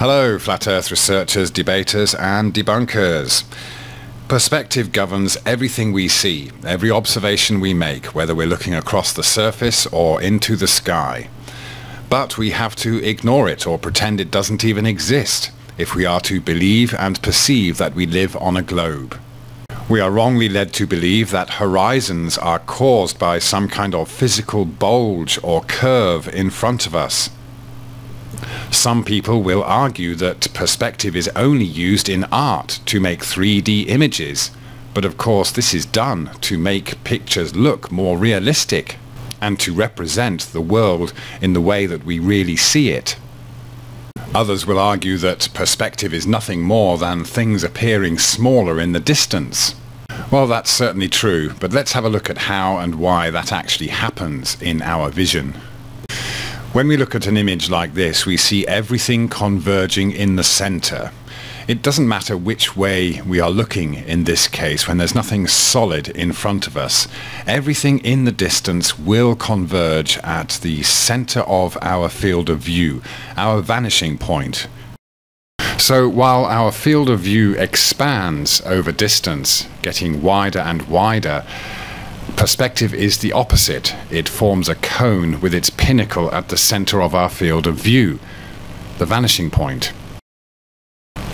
Hello, Flat Earth researchers, debaters and debunkers. Perspective governs everything we see, every observation we make, whether we're looking across the surface or into the sky. But we have to ignore it or pretend it doesn't even exist if we are to believe and perceive that we live on a globe. We are wrongly led to believe that horizons are caused by some kind of physical bulge or curve in front of us. Some people will argue that perspective is only used in art to make 3D images, but of course this is done to make pictures look more realistic and to represent the world in the way that we really see it. Others will argue that perspective is nothing more than things appearing smaller in the distance. Well, that's certainly true, but let's have a look at how and why that actually happens in our vision. When we look at an image like this, we see everything converging in the center. It doesn't matter which way we are looking in this case, when there's nothing solid in front of us. Everything in the distance will converge at the center of our field of view, our vanishing point. So while our field of view expands over distance, getting wider and wider, perspective is the opposite. It forms a cone with its pinnacle at the center of our field of view, the vanishing point.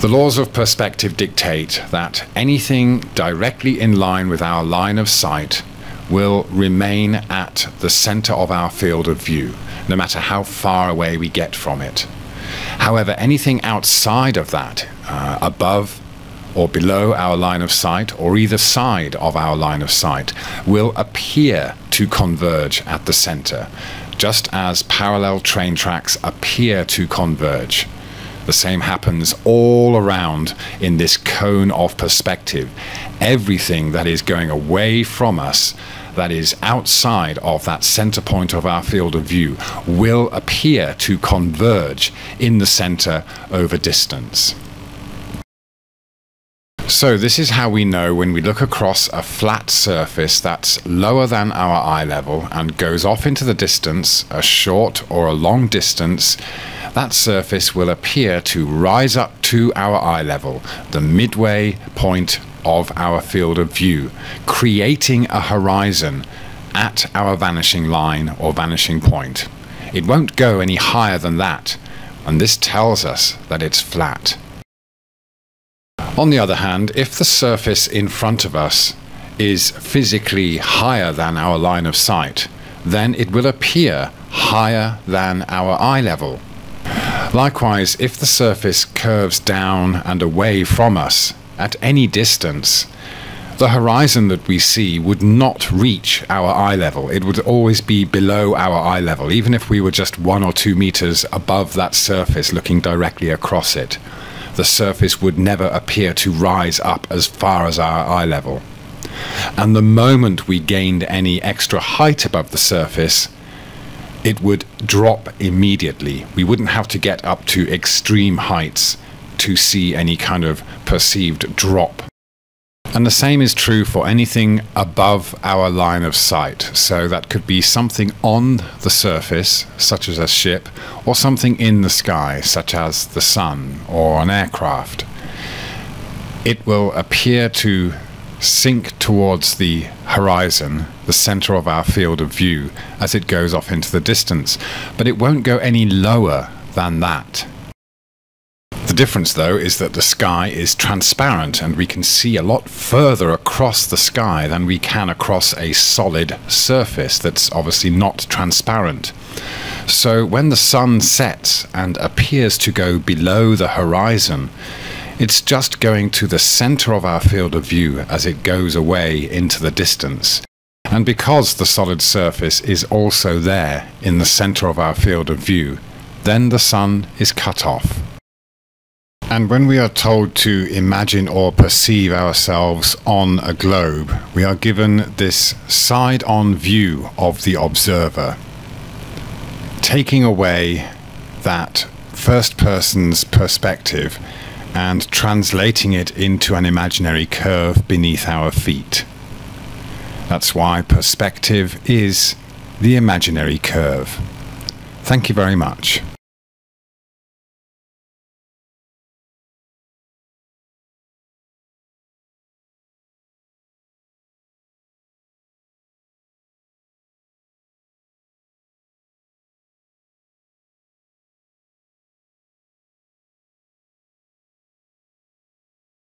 The laws of perspective dictate that anything directly in line with our line of sight will remain at the center of our field of view, no matter how far away we get from it. However, anything outside of that, above or below our line of sight, or either side of our line of sight, will appear to converge at the center, just as parallel train tracks appear to converge. The same happens all around in this cone of perspective. Everything that is going away from us, that is outside of that center point of our field of view, will appear to converge in the center over distance. So this is how we know when we look across a flat surface that's lower than our eye level and goes off into the distance, a short or a long distance, that surface will appear to rise up to our eye level, the midway point of our field of view, creating a horizon at our vanishing line or vanishing point. It won't go any higher than that, and this tells us that it's flat. On the other hand, if the surface in front of us is physically higher than our line of sight, then it will appear higher than our eye level. Likewise, if the surface curves down and away from us at any distance, the horizon that we see would not reach our eye level. It would always be below our eye level, even if we were just 1 or 2 meters above that surface looking directly across it. The surface would never appear to rise up as far as our eye level. And the moment we gained any extra height above the surface, it would drop immediately. We wouldn't have to get up to extreme heights to see any kind of perceived drop. And the same is true for anything above our line of sight. So that could be something on the surface, such as a ship, or something in the sky, such as the sun or an aircraft. It will appear to sink towards the horizon, the center of our field of view, as it goes off into the distance, but it won't go any lower than that. The difference, though, is that the sky is transparent and we can see a lot further across the sky than we can across a solid surface that's obviously not transparent. So when the sun sets and appears to go below the horizon, it's just going to the center of our field of view as it goes away into the distance. And because the solid surface is also there in the center of our field of view, then the sun is cut off. And when we are told to imagine or perceive ourselves on a globe, we are given this side-on view of the observer, taking away that first person's perspective and translating it into an imaginary curve beneath our feet. That's why perspective is the imaginary curve. Thank you very much.